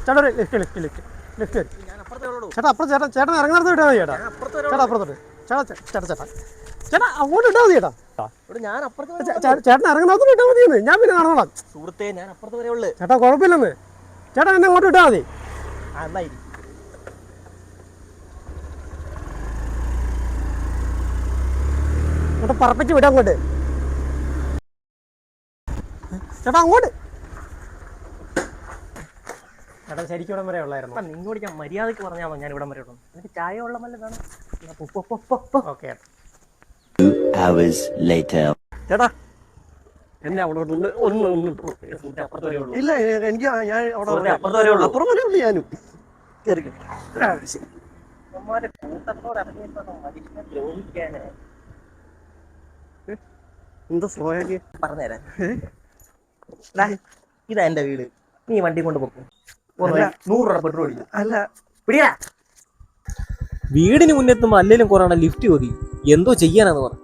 ചേട്ടാ ഒരു ലിഫ്റ്റ് ചേട്ടാ അപ്പുറം ചേട്ടൻ ഇറങ്ങുന്നിടത്ത് വിട്ടാൽ മതി ചേട്ടാ അപ്പുറത്തോട്ട് ചേട്ടാ അങ്ങോട്ട് ഇട്ടാൽ മതി ചേട്ടാ ചേട്ടൻ ഇറങ്ങുന്നിടത്ത് വിട്ടാൽ മതിയെന്ന് ഞാൻ പിന്നെ നടന്നോളാം സുഹൃത്തെ ഞാൻ അപ്പുറത്ത് വരെ ഉള്ളു ചേട്ടാ കുഴപ്പമില്ലെന്ന് ചേട്ടാ എന്നെ അങ്ങോട്ട് വിട്ടാൽ മതി അങ്ങോട്ട് പറപ്പിച്ച് വിടാം അങ്ങോട്ട് ചേട്ടാ അങ്ങോട്ട് ചേട്ടാ ശരിക്കും ഇവിടം വരെ ഉള്ളായിരുന്നു നിന്നോട് ഞാൻ മര്യാദക്ക് പറഞ്ഞാൽ ഞാൻ ഇവിടം വരെ ഉള്ളു എനിക്ക് ചായ വെള്ളം വല്ല വേണം ഓക്കെ ചേട്ടാ എന്നെ അവിടെ ഇല്ല എനിക്ക് ഞാൻ അവിടെ അപ്പുറം വരെ ഉള്ളു ഞാനും എന്താ സ്ലോയാക്കി പറഞ്ഞുതരാം ഇതാ എന്റെ വീട് നീ വണ്ടി കൊണ്ട് പോകും 100 രൂപ പെട്രോൾ അടിക്കും അല്ല പിടിയാ വീടിന് മുന്നെത്തുമ്പോ അല്ലേലും കുറേ ലിഫ്റ്റ് മതി എന്തോ ചെയ്യാനാന്ന് പറഞ്ഞു